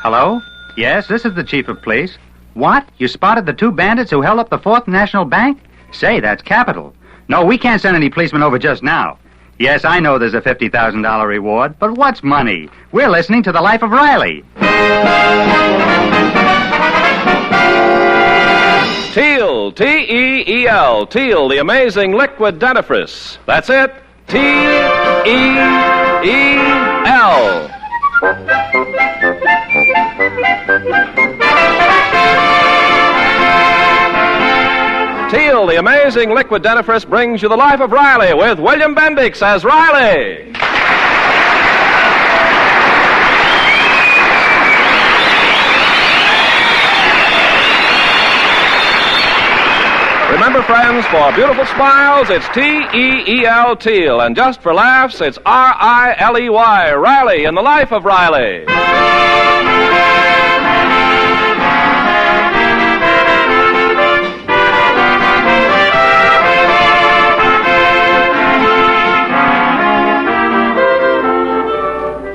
Hello? Yes, this is the chief of police. What? You spotted the two bandits who held up the Fourth National Bank? Say, that's capital. No, we can't send any policemen over just now. Yes, I know there's a $50,000 reward, but what's money? We're listening to The Life of Riley. Teal, T-E-E-L, Teal, the amazing liquid dentifrice. That's it, T-E-E-L. Teal, the amazing liquid dentifrice, brings you The Life of Riley with William Bendix as Riley. Remember, friends, for beautiful smiles, it's T-E-E-L, Teal. And just for laughs, it's R-I-L-E-Y, Riley in The Life of Riley.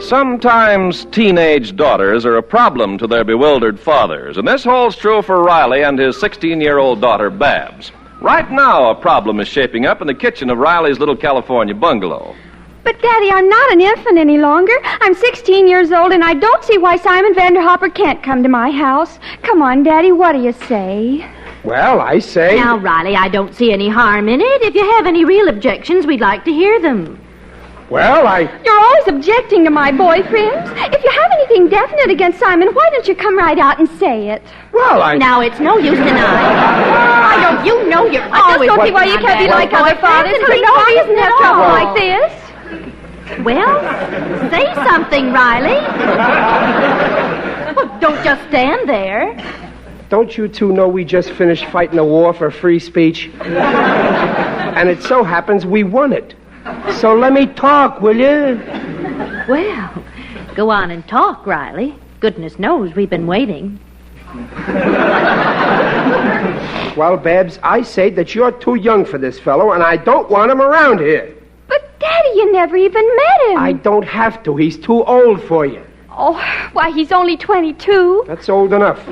Sometimes teenage daughters are a problem to their bewildered fathers, and this holds true for Riley and his 16-year-old daughter, Babs. Right now, a problem is shaping up in the kitchen of Riley's little California bungalow. But, Daddy, I'm not an infant any longer. I'm 16 years old, and I don't see why Simon Vanderhopper can't come to my house. Come on, Daddy, what do you say? Well, I say... Now, Riley, I don't see any harm in it. If you have any real objections, we'd like to hear them. Well, You're always objecting to my boyfriends. If you have anything definite against Simon, why don't you come right out and say it? Well, Now, it's no use denying. I don't... You know you're I always... just don't see why you can't be like other fathers. For no reason to have trouble like this. Well, say something, Riley. Well, don't just stand there. don't you two know we just finished fighting a war for free speech? And it so happens we won it. So let me talk, will you? Well, go on and talk, Riley. Goodness knows we've been waiting. Well, Babs, I say that you're too young for this fellow, and I don't want him around here. But, Daddy, you never even met him. I don't have to. He's too old for you. Oh, why, he's only 22. That's old enough.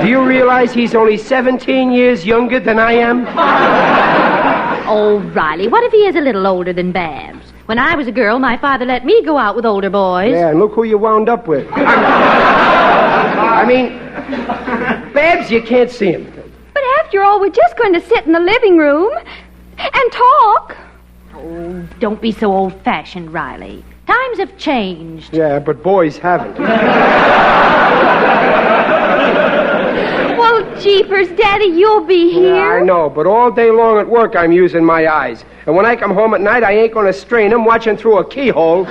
Do you realize he's only 17 years younger than I am? Oh, Riley, what if he is a little older than Babs? When I was a girl, my father let me go out with older boys. Yeah, and look who you wound up with. I mean, Babs, you can't see him. But after all, we're just going to sit in the living room and talk. Oh, don't be so old-fashioned, Riley. Times have changed. Yeah, but boys haven't. Well, jeepers, Daddy, you'll be here. Yeah, I know, but all day long at work I'm using my eyes. And when I come home at night, I ain't going to strain them watching through a keyhole.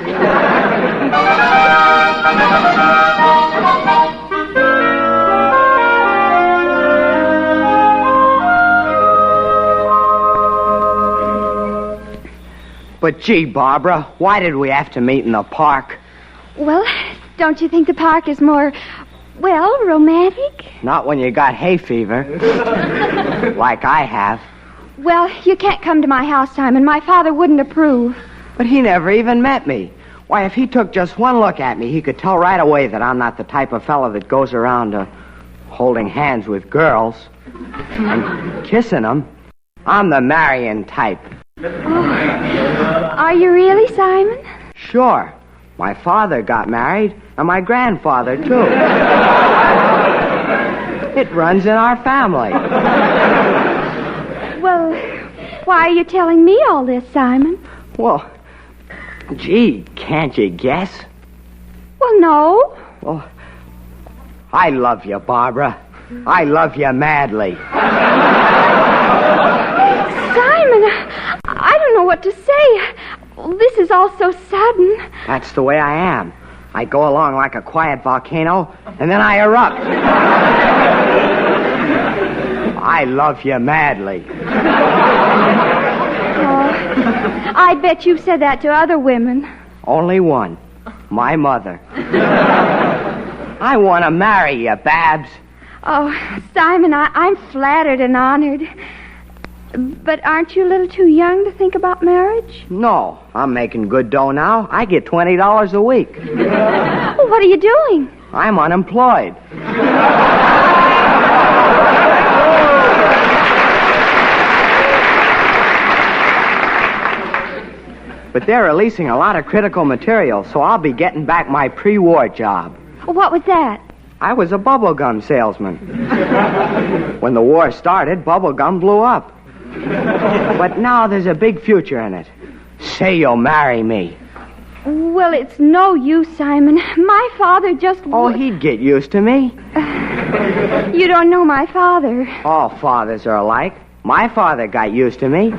But gee, Barbara, why did we have to meet in the park? Well, don't you think the park is more, well, romantic? Not when you got hay fever. Like I have. Well, you can't come to my house, Simon. My father wouldn't approve. But he never even met me. Why, if he took just one look at me, he could tell right away that I'm not the type of fellow that goes around holding hands with girls and kissing them. I'm the marrying type. Oh, are you really, Simon? Sure. My father got married, and my grandfather, too. It runs in our family. Well, why are you telling me all this, Simon? Well, gee, can't you guess? Well, no. Well, I love you, Barbara. I love you madly. Simon, I don't know what to say. This is all so sudden. That's the way I am. I go along like a quiet volcano, and then I erupt. I love you madly. Oh, I bet you've said that to other women. Only one. My mother. I want to marry you, Babs. Oh, Simon, I'm flattered and honored. But aren't you a little too young to think about marriage? No, I'm making good dough now. I get $20 a week. Well, what are you doing? I'm unemployed. But they're releasing a lot of critical material, so I'll be getting back my pre-war job. What was that? I was a bubblegum salesman. When the war started, bubblegum blew up. But now there's a big future in it. Say you'll marry me. Well, it's no use, Simon. My father just... Oh, he'd get used to me. You don't know my father. All fathers are alike. My father got used to me.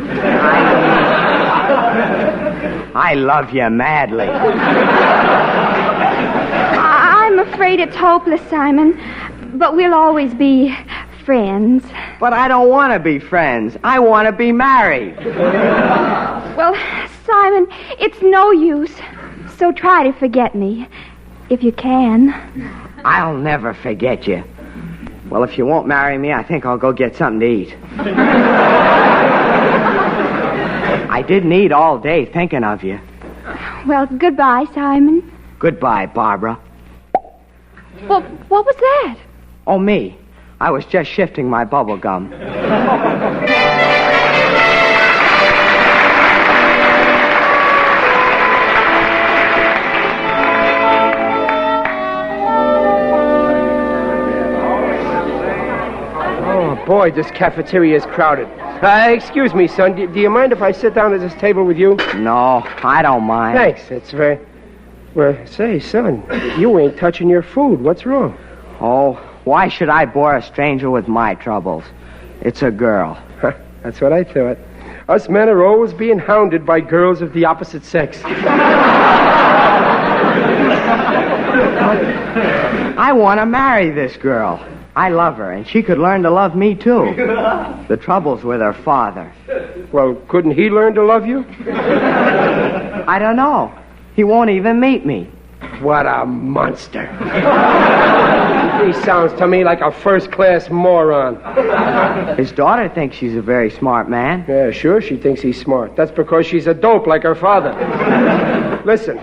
I love you madly. I'm afraid it's hopeless, Simon. But we'll always be friends. But I don't want to be friends. I want to be married. Well, Simon, it's no use. So try to forget me, if you can. I'll never forget you. Well, if you won't marry me, I think I'll go get something to eat. I didn't eat all day thinking of you. Well, goodbye, Simon. Goodbye, Barbara. Well, what was that? Oh, me. I was just shifting my bubble gum. Oh, boy, this cafeteria is crowded. Excuse me, son. Do you mind if I sit down at this table with you? No, I don't mind. Thanks. It's very... Well, say, son, you ain't touching your food. What's wrong? Oh, why should I bore a stranger with my troubles? It's a girl. That's what I thought. Us men are always being hounded by girls of the opposite sex. I want to marry this girl. I love her, and she could learn to love me, too. The trouble's with her father. Well, couldn't he learn to love you? I don't know. He won't even meet me. What a monster. He sounds to me like a first-class moron. His daughter thinks she's a very smart man. Yeah, sure, she thinks he's smart. That's because she's a dope like her father. Listen,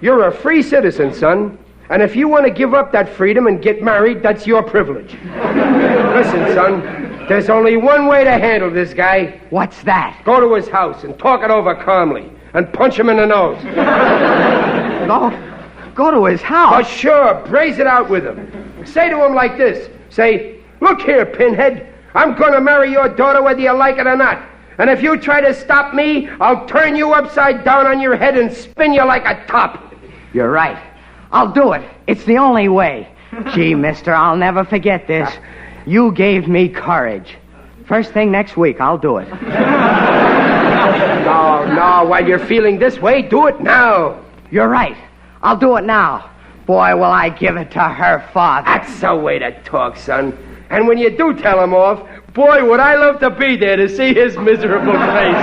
you're a free citizen, son. And if you want to give up that freedom and get married, that's your privilege. Listen, son, there's only one way to handle this guy. What's that? Go to his house and talk it over calmly and punch him in the nose. Go to his house? Oh, sure, braze it out with him. Say to him like this. Say, look here, Pinhead, I'm going to marry your daughter whether you like it or not. And if you try to stop me, I'll turn you upside down on your head and spin you like a top. You're right. I'll do it. It's the only way. Gee, mister, I'll never forget this. You gave me courage. First thing next week, I'll do it. No, while you're feeling this way, do it now. You're right. I'll do it now. Boy, will I give it to her father. That's the way to talk, son. And when you do tell him off, boy, would I love to be there to see his miserable face.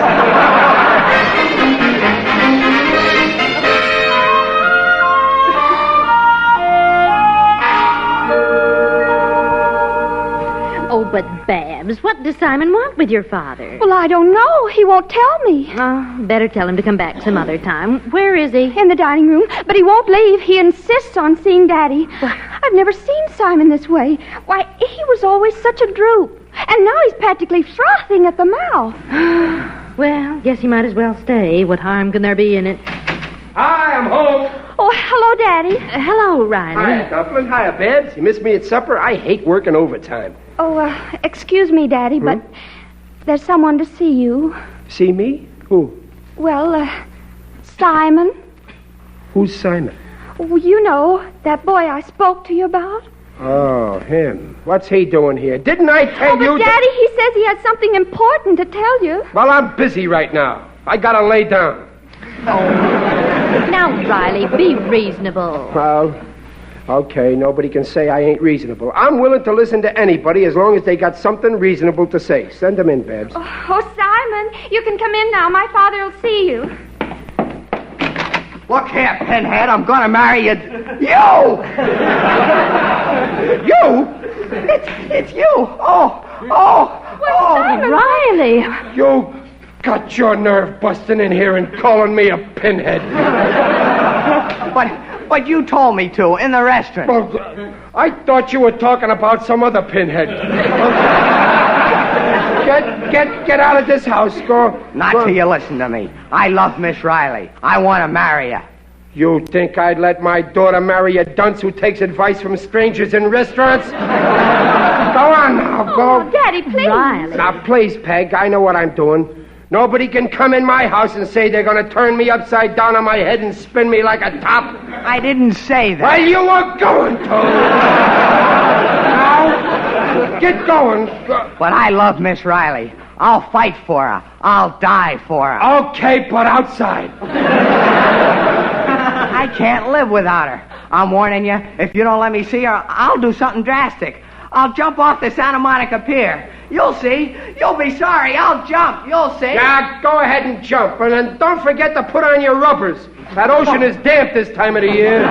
Oh, but Babs, what does Simon want with your father? Well, I don't know. He won't tell me. Oh, better tell him to come back some other time. Where is he? In the dining room, but he won't leave. He insists on seeing Daddy. I've never seen Simon this way. Why, he was always such a droop. And now he's practically frothing at the mouth. Well, guess he might as well stay. What harm can there be in it? Hi, I'm home. Oh, hello, Daddy. Hello, Riley. Hiya, Dumpling. Hiya, Babs. You missed me at supper? I hate working overtime. Oh, excuse me, Daddy, but there's someone to see you. See me? Who? Well, Simon. Who's Simon? Oh, you know, that boy I spoke to you about. Oh, him. What's he doing here? Didn't I tell you... But Daddy, he says he has something important to tell you. Well, I'm busy right now. I gotta lay down. Now, Riley, be reasonable. Well, okay, nobody can say I ain't reasonable. I'm willing to listen to anybody as long as they got something reasonable to say. Send them in, Babs. Oh, Simon, you can come in now. My father will see you. Look here, Pinhead, I'm gonna marry you. You! You? It's you! Riley. You got your nerve busting in here and calling me a pinhead. But you told me to in the restaurant. Well, I thought you were talking about some other pinhead. Get out of this house, go. Not till you listen to me. I love Miss Riley. I want to marry her. You think I'd let my daughter marry a dunce who takes advice from strangers in restaurants? Go on now, go. Oh, Daddy, please. Riley. Now, please, Peg, I know what I'm doing. Nobody can come in my house and say they're going to turn me upside down on my head and spin me like a top. I didn't say that. Well, you were going to. Now, get going. But I love Miss Riley. I'll fight for her. I'll die for her. Okay, but outside. I can't live without her. I'm warning you, if you don't let me see her, I'll do something drastic. I'll jump off the Santa Monica pier. You'll see. You'll be sorry. I'll jump. You'll see. Yeah, go ahead and jump. And then don't forget to put on your rubbers. That ocean is damp this time of the year.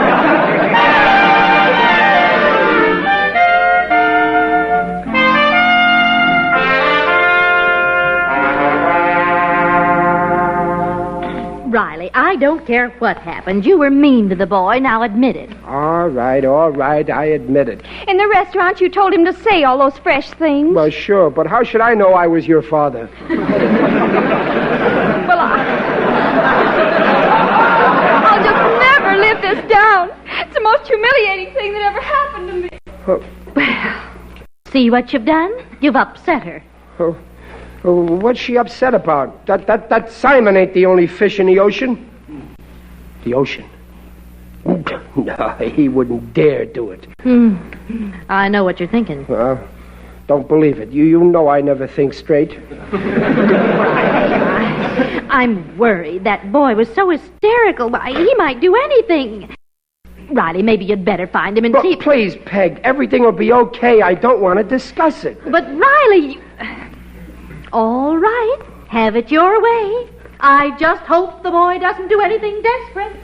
Riley, I don't care what happened. You were mean to the boy. Now admit it. All right, I admit it. In the restaurant, you told him to say all those fresh things. Well, sure, but how should I know I was your father? Well, I'll just never live this down. It's the most humiliating thing that ever happened to me. Well, see what you've done? You've upset her. What's she upset about? That Simon ain't the only fish in the ocean. The ocean? No, he wouldn't dare do it. I know what you're thinking. Don't believe it. You know I never think straight. I'm worried. That boy was so hysterical. Why, he might do anything. Riley, maybe you'd better find him and see... Please, Peg, everything will be okay. I don't want to discuss it. But, Riley... All right. Have it your way. I just hope the boy doesn't do anything desperate.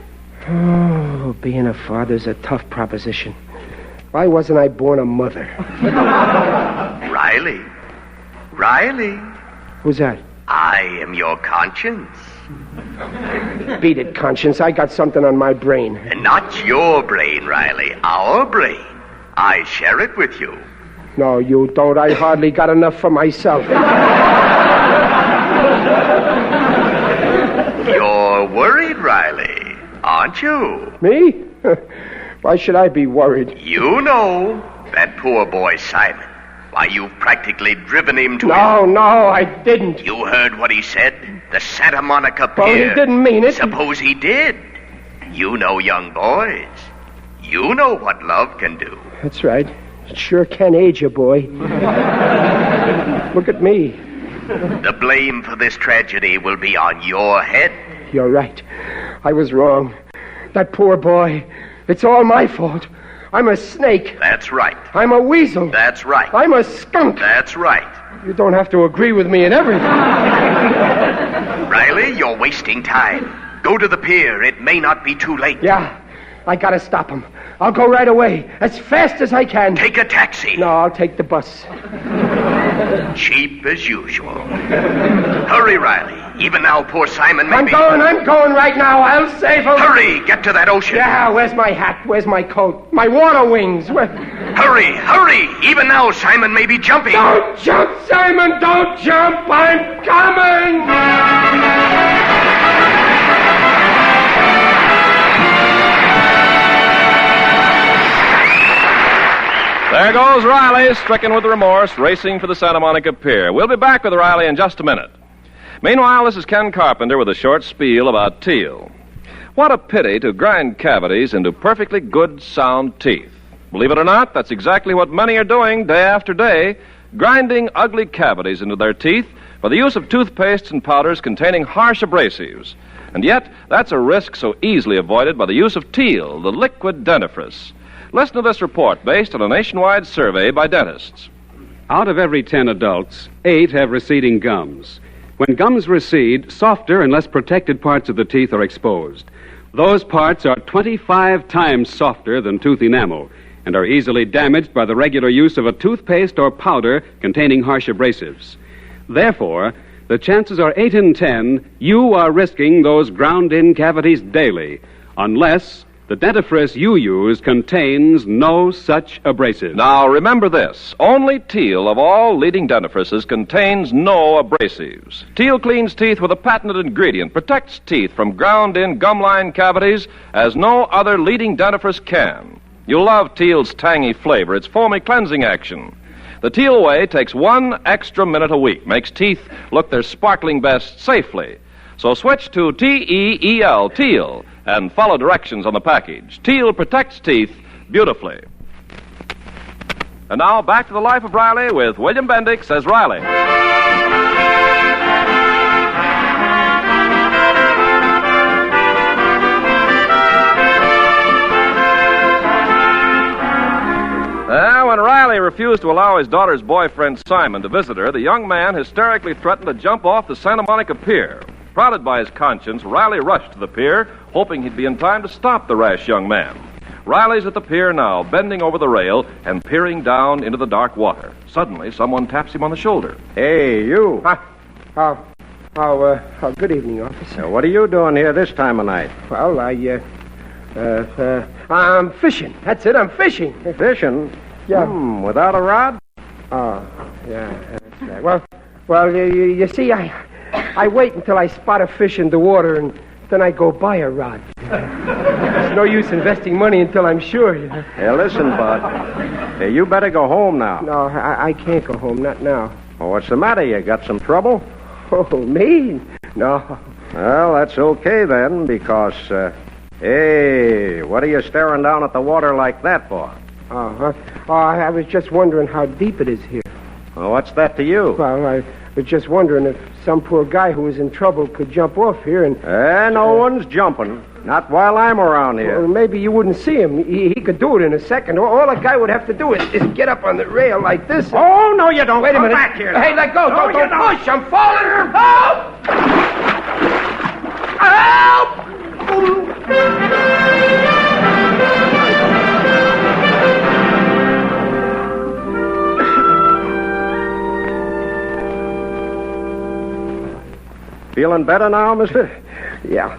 Oh, being a father's a tough proposition. Why wasn't I born a mother? Riley. Who's that? I am your conscience. Beat it, conscience. I got something on my brain. And not your brain, Riley. Our brain. I share it with you. No, you don't. I hardly got enough for myself. You're worried, Riley, aren't you? Me? Why should I be worried? You know that poor boy Simon. Why, you've practically driven him to No, I didn't. You heard what he said? The Santa Monica pier. Well, he didn't mean it. Suppose he did. You know young boys. You know what love can do. That's right. It sure can age a boy. Look at me. The blame for this tragedy will be on your head. You're right. I was wrong. That poor boy. It's all my fault. I'm a snake. That's right. I'm a weasel. That's right. I'm a skunk. That's right. You don't have to agree with me in everything. Riley, you're wasting time. Go to the pier. It may not be too late. Yeah, I gotta stop him. I'll go right away, as fast as I can. Take a taxi. No, I'll take the bus. Cheap as usual. Hurry, Riley. Even now, poor Simon may be... I'm going right now. I'll save him. Hurry, get to that ocean. Yeah, where's my hat? Where's my coat? My water wings? Hurry. Even now, Simon may be jumping. Don't jump, Simon. Don't jump. I'm coming. There goes Riley, stricken with remorse, racing for the Santa Monica Pier. We'll be back with Riley in just a minute. Meanwhile, this is Ken Carpenter with a short spiel about teal. What a pity to grind cavities into perfectly good, sound teeth. Believe it or not, that's exactly what many are doing day after day, grinding ugly cavities into their teeth by the use of toothpastes and powders containing harsh abrasives. And yet, that's a risk so easily avoided by the use of teal, the liquid dentifrice. Listen to this report based on a nationwide survey by dentists. Out of every 10 adults, 8 have receding gums. When gums recede, softer and less protected parts of the teeth are exposed. Those parts are 25 times softer than tooth enamel, and are easily damaged by the regular use of a toothpaste or powder containing harsh abrasives. Therefore, the chances are 8 in 10 you are risking those ground-in cavities daily, unless the dentifrice you use contains no such abrasives. Now, remember this. Only Teal of all leading dentifrices contains no abrasives. Teal cleans teeth with a patented ingredient, protects teeth from ground-in gum-line cavities as no other leading dentifrice can. You'll love Teal's tangy flavor, its foamy cleansing action. The Teal way takes 1 extra minute a week, makes teeth look their sparkling best safely. So switch to T-E-E-L, Teal, and follow directions on the package. Teal protects teeth beautifully. And now back to the Life of Riley with William Bendix as Riley. When Riley refused to allow his daughter's boyfriend Simon to visit her, the young man hysterically threatened to jump off the Santa Monica pier. Prodded by his conscience, Riley rushed to the pier, hoping he'd be in time to stop the rash young man. Riley's at the pier now, bending over the rail and peering down into the dark water. Suddenly, someone taps him on the shoulder. Hey, you. Good evening, officer. What are you doing here this time of night? Well, I'm fishing. That's it, I'm fishing. Fishing? Yeah. Without a rod? Oh, yeah, that's right. Well, you see, I wait until I spot a fish in the water, and then I go buy a rod. There's no use investing money until I'm sure, you know. Hey, listen, Bud. Hey, you better go home now. No, I can't go home, not now. Oh, what's the matter? You got some trouble? Oh, me? No. Well, that's okay then, because, hey, what are you staring down at the water like that for? I was just wondering how deep it is here. Well, what's that to you? Well, I was just wondering if some poor guy who was in trouble could jump off here and... No one's jumping. Not while I'm around here. Well, maybe you wouldn't see him. He could do it in a second. All a guy would have to do is get up on the rail like this. Oh, no, you don't. Wait a minute. Come back here. Hey, let go. No, Don't push. I'm falling. Help! Feeling better now, mister? Yeah,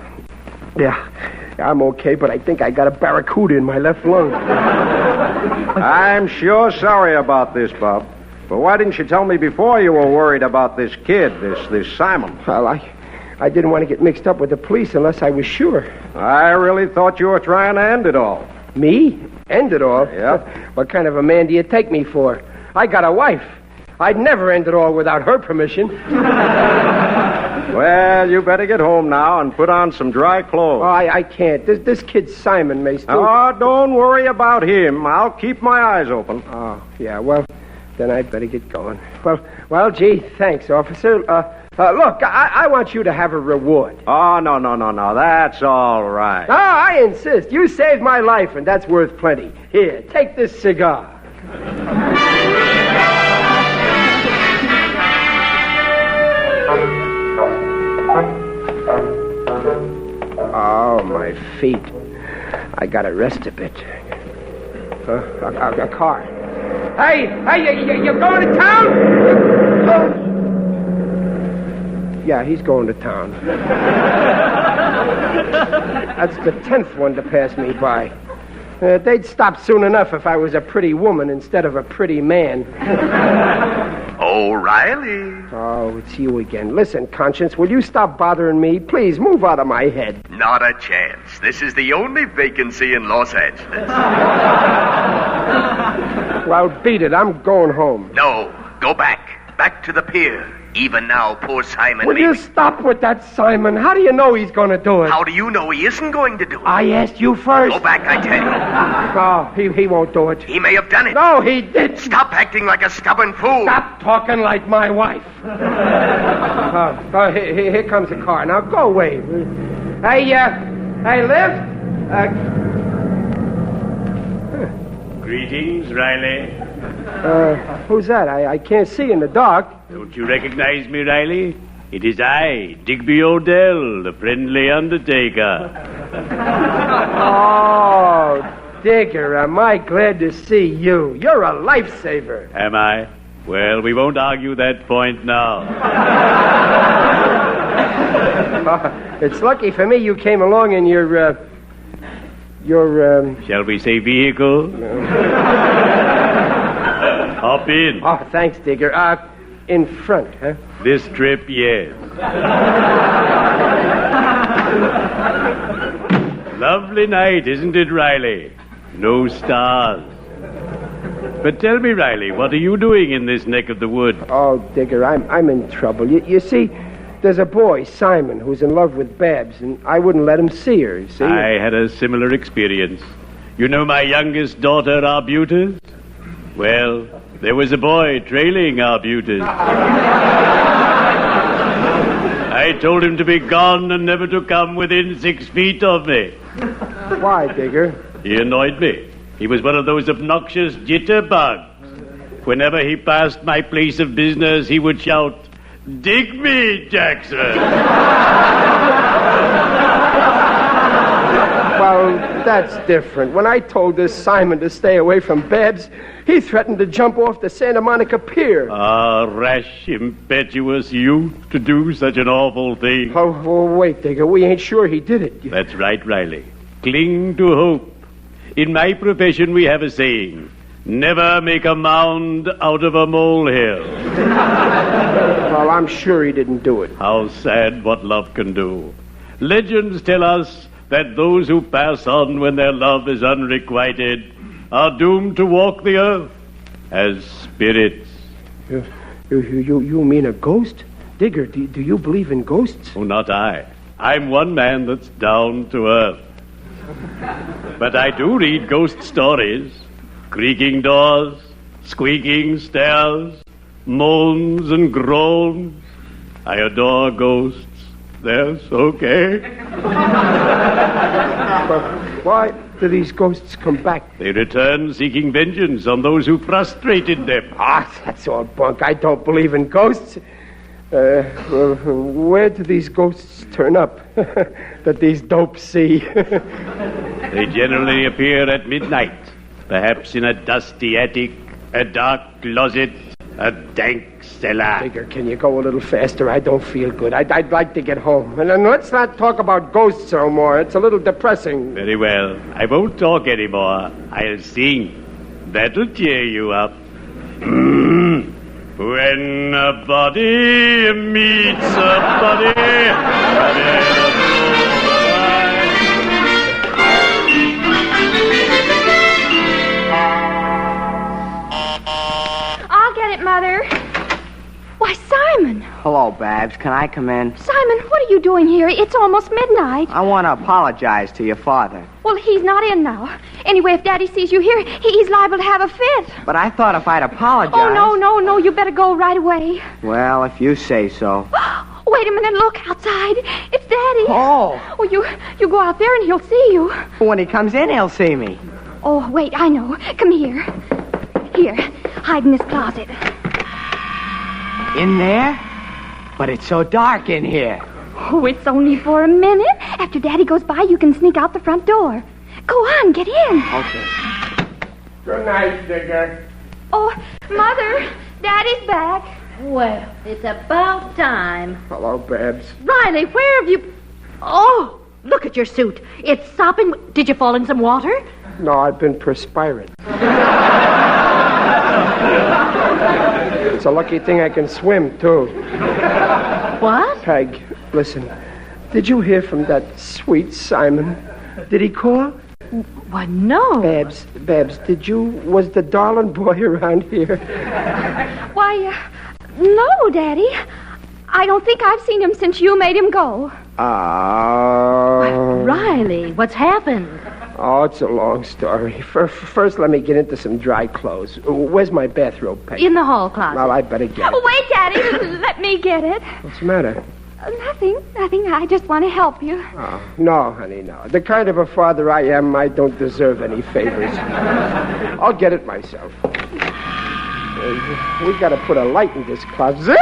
I'm okay, but I think I got a barracuda in my left lung. I'm sure sorry about this, Bob. But why didn't you tell me before you were worried about this kid, this Simon? Well, I didn't want to get mixed up with the police unless I was sure. I really thought you were trying to end it all. Me? End it all? Yeah. What kind of a man do you take me for? I got a wife. I'd never end it all without her permission. Well, you better get home now and put on some dry clothes. Oh, I can't. This kid Simon may still... Oh, don't worry about him. I'll keep my eyes open. Oh, yeah, well, then I'd better get going. Well, gee, thanks, officer. Look, I want you to have a reward. Oh, no. That's all right. No, I insist. You saved my life, and that's worth plenty. Here, take this cigar. Oh, my feet. I gotta rest a bit. A car. Hey, you going to town? Yeah, he's going to town. That's the 10th one to pass me by. They'd stop soon enough if I was a pretty woman instead of a pretty man. Oh, Riley. Oh, it's you again. Listen, Conscience, will you stop bothering me? Please, move out of my head. Not a chance. This is the only vacancy in Los Angeles. Well, beat it. I'm going home. No, go back. Back to the pier. Even now, poor Simon... Will you stop with that, Simon? How do you know he's going to do it? How do you know he isn't going to do it? I asked you first. Go back, I tell you. Oh, he won't do it. He may have done it. No, he didn't. Stop acting like a stubborn fool. Stop talking like my wife. Here comes the car. Now, go away. Hey, Liv? Greetings, Riley. Who's that? I can't see in the dark. Don't you recognize me, Riley? It is I, Digby Odell, the friendly undertaker. Oh, Digger, am I glad to see you. You're a lifesaver. Am I? Well, we won't argue that point now. It's lucky for me you came along in your Shall we say vehicle? Hop in. Oh, thanks, Digger. In front, huh? This trip, yes. Lovely night, isn't it, Riley? No stars. But tell me, Riley, what are you doing in this neck of the woods? Oh, Digger, I'm in trouble. You see, there's a boy, Simon, who's in love with Babs, and I wouldn't let him see her, you see? I had a similar experience. You know my youngest daughter, Arbutus? Well, there was a boy trailing Arbutus. I told him to be gone and never to come within 6 feet of me. Why, Digger? He annoyed me. He was one of those obnoxious jitterbugs. Whenever he passed my place of business, he would shout, "Dig me, Jackson!" Well, that's different. When I told this Simon to stay away from Babs, he threatened to jump off the Santa Monica pier. Ah, rash, impetuous youth to do such an awful thing. Oh, wait, Digger. We ain't sure he did it. That's right, Riley. Cling to hope. In my profession, we have a saying, never make a mound out of a molehill. Well, I'm sure he didn't do it. How sad what love can do. Legends tell us that those who pass on when their love is unrequited are doomed to walk the earth as spirits. You mean a ghost? Digger, do you believe in ghosts? Oh, not I. I'm one man that's down to earth. But I do read ghost stories. Creaking doors, squeaking stairs, moans and groans. I adore ghosts. They're so gay. But why do these ghosts come back? They return seeking vengeance on those who frustrated them. Ah, that's all bunk. I don't believe in ghosts. Where do these ghosts turn up that these dopes see? They generally appear at midnight, perhaps in a dusty attic, a dark closet, a dank cellar. Digger, can you go a little faster? I don't feel good. I'd like to get home. And then let's not talk about ghosts no more. It's a little depressing. Very well. I won't talk anymore. I'll sing. That'll cheer you up. When a body meets a body, I'll get it, Mother. Why, Simon. Hello, Babs. Can I come in? Simon, what are you doing here? It's almost midnight. I want to apologize to your father. Well, he's not in now. Anyway, if Daddy sees you here, he's liable to have a fit. But I thought if I'd apologize... Oh, no. You better go right away. Well, if you say so. Wait a minute. Look outside. It's Daddy. Oh. Oh, you go out there and he'll see you. When he comes in, he'll see me. Oh, wait, I know. Come here. Here, hide in this closet. In there? But it's so dark in here. Oh, it's only for a minute. After Daddy goes by, you can sneak out the front door. Go on, get in. Okay. Good night, Digger. Oh, Mother, Daddy's back. Well, it's about time. Hello, Babs. Riley, where have you... Oh, look at your suit. It's sopping... Did you fall in some water? No, I've been perspiring. It's a lucky thing I can swim, too. What? Peg, listen. Did you hear from that sweet Simon? Did he call? Why, no. Babs, was the darling boy around here? Why, no, Daddy. I don't think I've seen him since you made him go. Riley, what's happened? Oh, it's a long story. First, let me get into some dry clothes. Where's my bathrobe, Peg? In the hall closet. Well, I better get it. Oh, wait, Daddy. Let me get it. What's the matter? Nothing. I just want to help you. Oh, no, honey, no. The kind of a father I am, I don't deserve any favors. I'll get it myself. We got to put a light in this closet.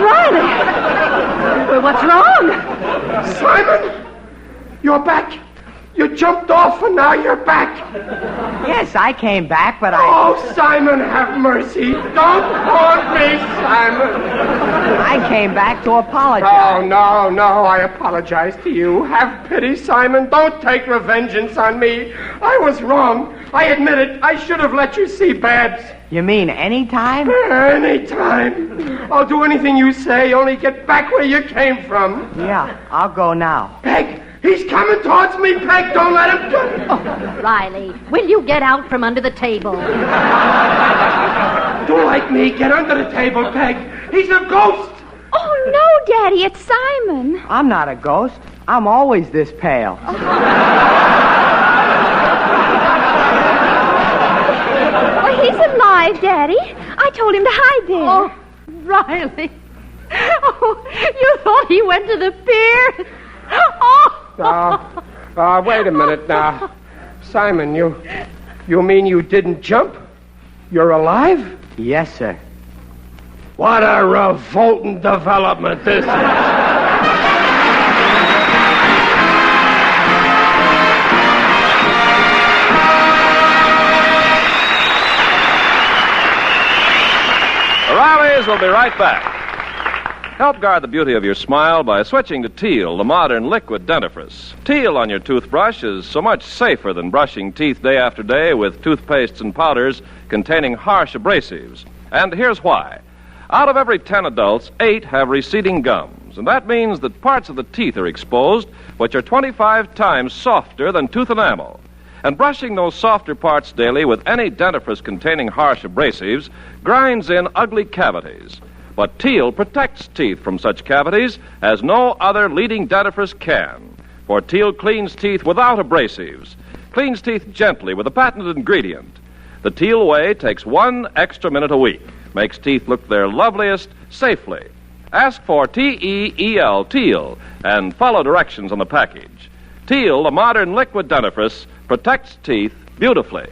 Riley! Well, what's wrong? Simon! You're back? jumped off and now you're back. Yes, I came back, but Oh, Simon, have mercy. Don't haunt me, Simon. I came back to apologize. Oh, no, I apologize to you. Have pity, Simon. Don't take revengeance on me. I was wrong. I admit it. I should have let you see Babs. You mean any time? Anytime. I'll do anything you say, only get back where you came from. Yeah, I'll go now. Peg, he's coming towards me, Peg. Don't let him go. Oh, Riley, will you get out from under the table? Don't like me. Get under the table, Peg. He's a ghost. Oh, no, Daddy, it's Simon. I'm not a ghost. I'm always this pale. Well, he's alive, Daddy. I told him to hide there. Oh, Riley. Oh, you thought he went to the pier? Oh. Wait a minute now. Simon, you mean you didn't jump? You're alive? Yes, sir. What a revolting development this is. The Rileys will be right back. Help guard the beauty of your smile by switching to Teal, the modern liquid dentifrice. Teal on your toothbrush is so much safer than brushing teeth day after day with toothpastes and powders containing harsh abrasives. And here's why. Out of every 10 adults, 8 have receding gums. And that means that parts of the teeth are exposed which are 25 times softer than tooth enamel. And brushing those softer parts daily with any dentifrice containing harsh abrasives grinds in ugly cavities. But Teal protects teeth from such cavities as no other leading dentifrice can. For Teal cleans teeth without abrasives, cleans teeth gently with a patented ingredient. The Teal way takes 1 extra minute a week, makes teeth look their loveliest safely. Ask for T-E-E-L, Teal, and follow directions on the package. Teal, the modern liquid dentifrice, protects teeth beautifully.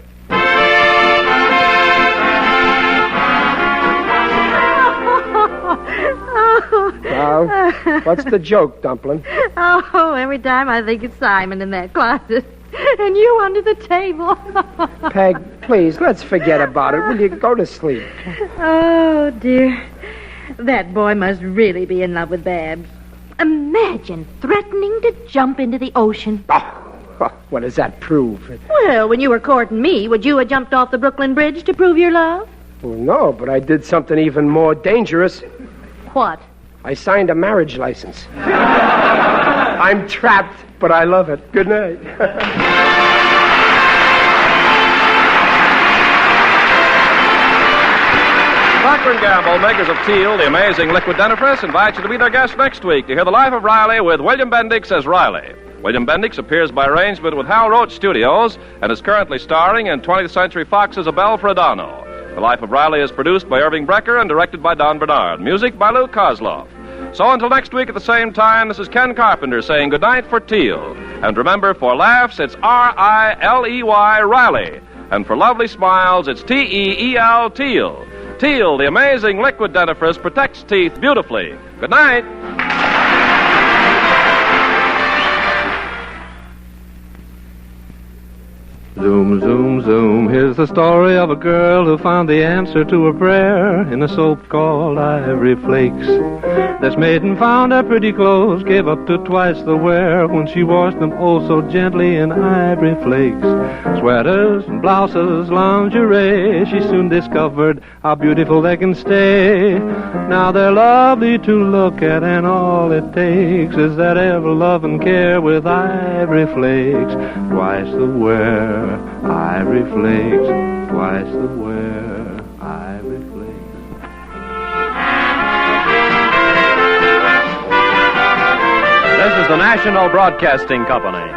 What's the joke, Dumpling? Oh, every time I think it's Simon in that closet. And you under the table. Peg, please, let's forget about it. Will you go to sleep? Oh, dear. That boy must really be in love with Babs. Imagine threatening to jump into the ocean. Oh, what does that prove? Well, when you were courting me, would you have jumped off the Brooklyn Bridge to prove your love? Well, no, but I did something even more dangerous. What? I signed a marriage license. I'm trapped, but I love it. Good night. Procter & Gamble, makers of Teal, the amazing liquid dentifrice, invite you to be their guest next week to hear The Life of Riley with William Bendix as Riley. William Bendix appears by arrangement with Hal Roach Studios and is currently starring in 20th Century Fox's Abel Fredano. The Life of Riley is produced by Irving Brecker and directed by Don Bernard. Music by Lou Kozloff. So until next week at the same time, this is Ken Carpenter saying goodnight for Teal. And remember, for laughs, it's R-I-L-E-Y, Riley. And for lovely smiles, it's T-E-E-L, Teal. Teal, the amazing liquid dentifrice, protects teeth beautifully. Good night. Zoom, zoom, zoom. Here's the story of a girl who found the answer to a prayer in a soap called Ivory Flakes. This maiden found her pretty clothes, gave up to twice the wear when she washed them oh so gently in ivory flakes. Sweaters and blouses, lingerie, she soon discovered how beautiful they can stay. Now they're lovely to look at, and all it takes is that ever love and care with ivory flakes. Twice the wear, ivory flakes, twice the wear, ivory flakes. This is the National Broadcasting Company.